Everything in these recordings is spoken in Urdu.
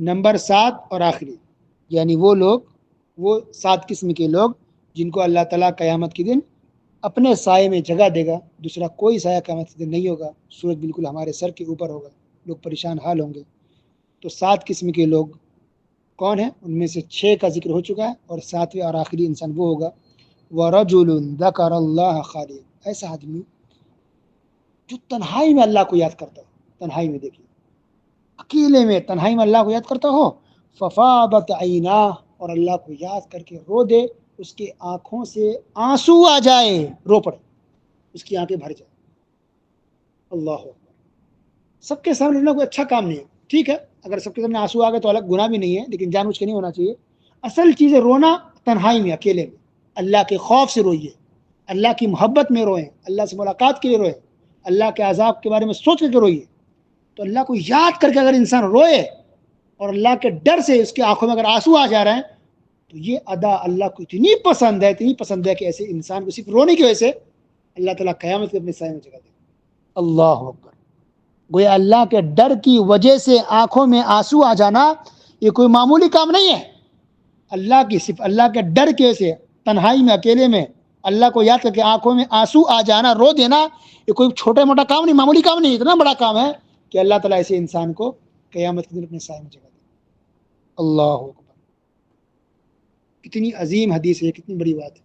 نمبر 7 اور آخری، یعنی وہ 7 قسم کے لوگ جن کو اللہ تعالیٰ قیامت کے دن اپنے سائے میں جگہ دے گا، دوسرا کوئی سایہ قیامت کے دن نہیں ہوگا، سورج بالکل ہمارے سر کے اوپر ہوگا، لوگ پریشان حال ہوں گے۔ تو 7 قسم کے لوگ کون ہیں؟ ان میں سے 6 کا ذکر ہو چکا ہے، اور 7ویں اور آخری انسان وہ ہوگا وَرَجُلٌ ذَكَرَ اللَّهَ خَالِيًا، ایسا آدمی جو تنہائی میں اللہ کو یاد کرتا ہو، تنہائی میں، دیکھیے اکیلے میں تنہائی میں اللہ کو یاد کرتا ہو، فَفَاضَتْ عَيْنَاهُ، اور اللہ کو یاد کر کے رو دے، اس کے آنکھوں سے آنسو آ جائے، رو پڑے، اس کی آنکھیں بھر جائیں۔ اللہ اکبر۔ سب کے سامنے رونا کوئی اچھا کام نہیں ہے، ٹھیک ہے، اگر سب کے سامنے آنسو آ گئے تو الگ گناہ بھی نہیں ہے، لیکن جان بوجھ کے نہیں ہونا چاہیے۔ اصل چیز ہے رونا تنہائی میں، اکیلے میں، اللہ کے خوف سے روئیے، اللہ کی محبت میں روئیں، اللہ سے ملاقات کے لیے روئیں، اللہ کے عذاب کے بارے میں سوچ کر کے روئیے۔ تو اللہ کو یاد کر کے اگر انسان روئے اور اللہ کے ڈر سے اس کی آنکھوں میں اگر آنسو آ جا رہے ہیں، تو یہ ادا اللہ کو اتنی پسند ہے کہ ایسے انسان کو صرف رونے کی وجہ سے اللہ تعالیٰ قیامت کے اپنے سائے میں جگہ دے۔ اللہ اکبر۔ گویا اللہ کے ڈر کی وجہ سے آنکھوں میں آنسو آ جانا یہ کوئی معمولی کام نہیں ہے۔ صرف اللہ کے ڈر کی وجہ سے تنہائی میں، اکیلے میں اللہ کو یاد کر کے آنکھوں میں آنسو آ جانا، رو دینا، یہ کوئی چھوٹا موٹا کام نہیں، معمولی کام نہیں، اتنا بڑا کام ہے کہ اللہ تعالیٰ ایسے انسان کو قیامت کے دن اپنے سائے میں جگہ دے۔ اللہ اکبر، کتنی عظیم حدیث ہے، کتنی بڑی بات ہے۔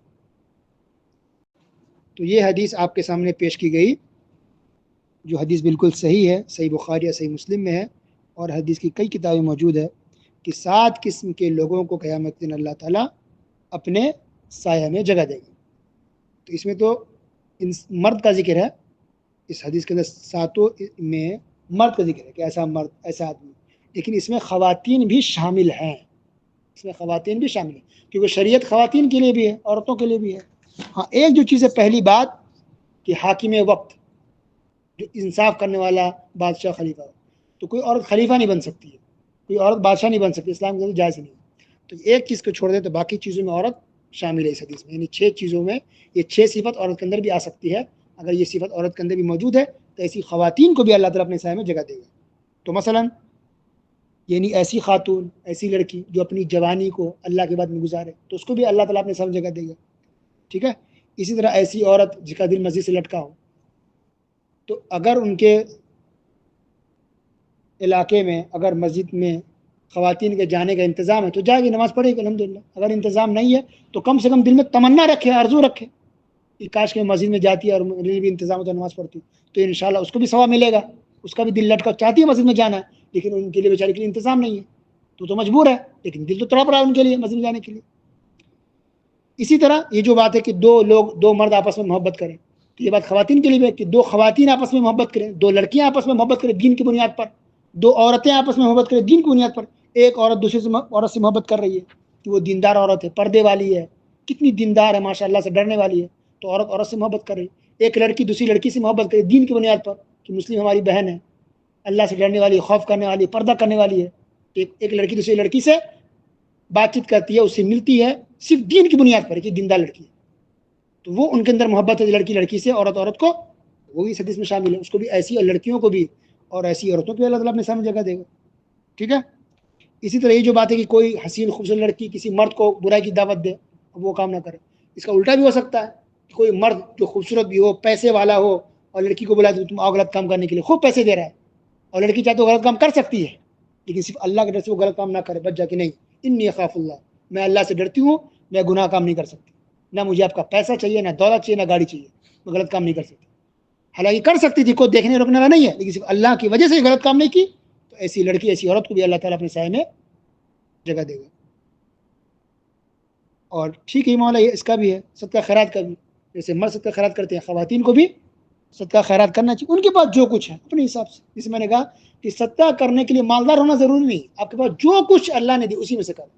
تو یہ حدیث آپ کے سامنے پیش کی گئی، جو حدیث بالکل صحیح ہے، صحیح بخاری یا صحیح مسلم میں ہے، اور حدیث کی کئی کتابیں موجود ہے کہ 7 قسم کے لوگوں کو قیامت کے دن اللہ تعالیٰ اپنے سایہ میں جگہ دے گی۔ تو اس میں تو مرد کا ذکر ہے، اس حدیث کے اندر 7 میں مرد کا ذکر ہے کہ ایسا مرد، ایسا آدمی، لیکن اس میں خواتین بھی شامل ہیں، اس میں خواتین بھی شامل ہیں، کیونکہ شریعت خواتین کے لیے بھی ہے، عورتوں کے لیے بھی ہے۔ ہاں، ایک جو چیز ہے، پہلی بات کہ حاکم وقت، جو انصاف کرنے والا بادشاہ، خلیفہ، تو کوئی عورت خلیفہ نہیں بن سکتی ہے، کوئی عورت بادشاہ نہیں بن سکتی، اسلام کے اندر جائز نہیں ہے۔ تو ایک چیز کو چھوڑ دیں تو باقی چیزوں میں عورت شامل ہے اس حدیث میں، یعنی 6 چیزوں میں یہ 6 صفت عورت کے اندر بھی آ سکتی ہے۔ اگر یہ صفت عورت کے اندر بھی موجود ہے تو ایسی خواتین کو بھی اللہ تعالیٰ اپنے سائے میں جگہ دے گا۔ تو مثلا یعنی ایسی خاتون، ایسی لڑکی جو اپنی جوانی کو اللہ کے بعد میں گزارے، تو اس کو بھی اللہ تعالیٰ اپنے سائے میں جگہ دے گا، ٹھیک ہے۔ اسی طرح ایسی عورت جس کا دل مسجد سے لٹکا ہو، تو اگر ان کے علاقے میں اگر مسجد میں خواتین کے جانے کا انتظام ہے تو جائے گی، نماز پڑھے گی الحمدللہ۔ اگر انتظام نہیں ہے تو کم سے کم دل میں تمنا رکھے، آرزو رکھے کہ کاش کے مسجد میں جاتی ہے اور میرے لیے بھی انتظام ہوتا ہے، نماز پڑھتی، تو انشاءاللہ اس کو بھی ثواب ملے گا۔ اس کا بھی دل لٹکا، چاہتی ہے مسجد میں جانا ہے، لیکن ان کے لیے بیچارے کے لیے انتظام نہیں ہے، تو مجبور ہے، لیکن دل تو تڑپ رہا ہے ان کے لیے مسجد میں جانے کے لیے۔ اسی طرح یہ جو بات ہے کہ دو مرد آپس میں محبت کریں، تو یہ بات خواتین کے لیے بھی ہے کہ 2 خواتین آپس میں محبت کریں، 2 لڑکیاں آپس میں محبت کریں دین کی بنیاد پر، 2 عورتیں آپس میں محبت کریں دین کی بنیاد پر۔ ایک عورت دوسری عورت سے محبت کر رہی ہے کہ وہ دیندار عورت ہے، پردے والی ہے، کتنی دیندار ہے، ماشاء اللہ سے ڈرنے والی ہے، تو عورت سے محبت کر رہی ہے۔ ایک لڑکی دوسری لڑکی سے محبت کرے دین کی بنیاد پر کہ مسلم ہماری بہن ہے، اللہ سے ڈرنے والی، خوف کرنے والی، پردہ کرنے والی ہے، ایک لڑکی دوسری لڑکی سے بات چیت کرتی ہے، اس سے ملتی ہے صرف دین کی بنیاد پر کہ دیندار لڑکی ہے، تو وہ ان کے اندر محبت ہے لڑکی سے، عورت کو، وہ بھی اس حدیث میں شامل ہے۔ اس کو بھی، ایسی لڑکیوں کو بھی اور ایسی عورتوں کو اللہ تعالیٰ اپنے سامنے جگہ دے گا، ٹھیک ہے۔ اسی طرح یہ جو بات ہے کہ کوئی حسین خوبصورت لڑکی کسی مرد کو برائی کی دعوت دے، وہ کام نہ کرے، اس کا الٹا بھی ہو سکتا ہے کہ کوئی مرد جو خوبصورت بھی ہو، پیسے والا ہو، اور لڑکی کو بلا دے تم آؤ غلط کام کرنے کے لیے، خوب پیسے دے رہا ہے، اور لڑکی چاہے تو غلط کام کر سکتی ہے، لیکن صرف اللہ کے ڈر سے وہ غلط کام نہ کرے، بچ جا کے نہیں، انی اخاف اللہ، میں اللہ سے ڈرتی ہوں، میں گناہ کام نہیں کر سکتی، نہ مجھے آپ کا پیسہ چاہیے، نہ دولت چاہیے، نہ گاڑی چاہیے، میں غلط کام نہیں کر سکتی۔ حالانکہ کر سکتی تھی، کوئی دیکھنے روکنے والا نہیں ہے، لیکن صرف اللہ کی وجہ سے غلط کام نہیں کی، تو ایسی لڑکی، ایسی عورت کو بھی اللہ تعالیٰ اپنے سائے میں جگہ دے گا۔ اور ٹھیک ہی معاملہ یہ اس کا بھی ہے، صدقہ خیرات کا بھی، جیسے مرد صدقہ خیرات کرتے ہیں، خواتین کو بھی صدقہ خیرات کرنا چاہیے، ان کے پاس جو کچھ ہے اپنے حساب سے، جسے میں نے کہا کہ صدقہ کرنے کے لیے مالدار ہونا ضروری نہیں، آپ کے پاس جو کچھ اللہ نے دی اسی میں سے کریں،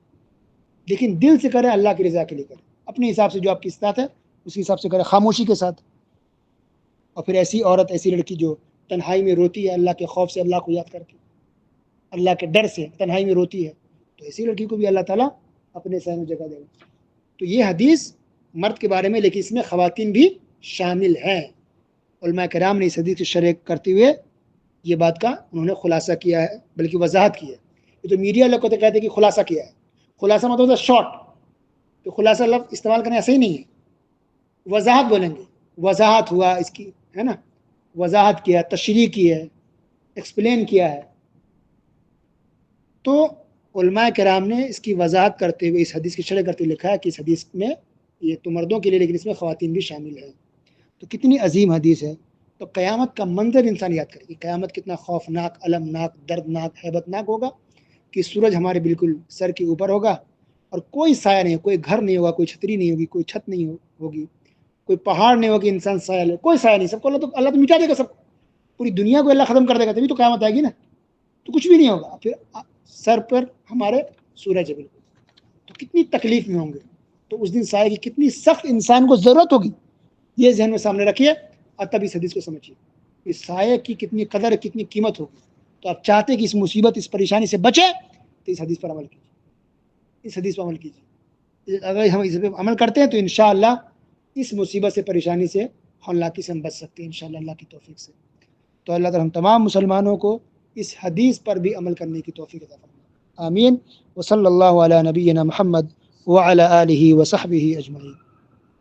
لیکن دل سے کریں، اللہ کی رضا کے لیے کریں، اپنے حساب سے جو آپ کی استطاعت ہے اس کے حساب سے کریں، خاموشی کے ساتھ۔ اور پھر ایسی عورت، ایسی لڑکی جو تنہائی میں روتی ہے، اللہ کے خوف سے، اللہ کو یاد کر کے، اللہ کے ڈر سے تنہائی میں روتی ہے، تو ایسی لڑکی کو بھی اللہ تعالیٰ اپنے سائے میں جگہ دے گا۔ تو یہ حدیث مرد کے بارے میں، لیکن اس میں خواتین بھی شامل ہیں۔ علماء کرام نے اس حدیث کی شرح کرتے ہوئے یہ بات کا انہوں نے خلاصہ کیا ہے، بلکہ وضاحت کی ہے یہ تو میڈیا لوگ کو تو کہتے ہیں کہ خلاصہ کیا ہے. خلاصہ مطلب شارٹ، تو خلاصہ لفظ استعمال کرنا ایسا ہی نہیں ہے. وضاحت بولیں گے، وضاحت ہوا اس کی، ہے نا، وضاحت کیا، تشریح کی ہے، ایکسپلین کیا ہے. تو علماء کرام نے اس کی وضاحت کرتے ہوئے، اس حدیث کی شرح کرتے ہوئے لکھا ہے کہ اس حدیث میں یہ تو مردوں کے لیے لیکن اس میں خواتین بھی شامل ہیں. تو کتنی عظیم حدیث ہے. تو قیامت کا منظر انسان یاد کرے کہ قیامت کتنا خوفناک، المناک، دردناک، ہیبت ناک ہوگا کہ سورج ہمارے بالکل سر کے اوپر ہوگا اور کوئی سایہ نہیں، کوئی گھر نہیں ہوگا، کوئی چھتری نہیں ہوگی، کوئی چھت نہیں ہوگی، کوئی پہاڑ نہیں ہوگی انسان سایہ لے، کوئی سایہ نہیں. سب کو اللہ تو مٹا دے گا، سب پوری دنیا کو اللہ ختم کر دے گا، تبھی تو قیامت آئے گی نا. تو کچھ بھی نہیں ہوگا، پھر سر پر ہمارے سورج ہے بالکل. تو کتنی تکلیف میں ہوں گے. تو اس دن سایہ کی کتنی سخت انسان کو ضرورت ہوگی، یہ ذہن میں سامنے رکھیے اور تب اس حدیث کو سمجھیے. اس سایہ کی کتنی قدر، کتنی قیمت ہوگی. تو آپ چاہتے کہ اس مصیبت، اس پریشانی سے بچے تو اس حدیث پر عمل کیجیے، اس حدیث پر عمل کیجیے. اگر ہم اس پہ عمل کرتے ہیں تو انشاءاللہ اس مصیبت سے، پریشانی سے، ہلاکی سے ہم بچ سکتے ہیں انشاءاللہ اللہ کی توفیق سے. تو اللہ تعالی ہم تمام مسلمانوں کو اس حدیث پر بھی عمل کرنے کی توفیق عطا فرمائے. آمین. وصلی اللہ علی نبینا محمد وعلی آلہ وصحبہ اجمعین.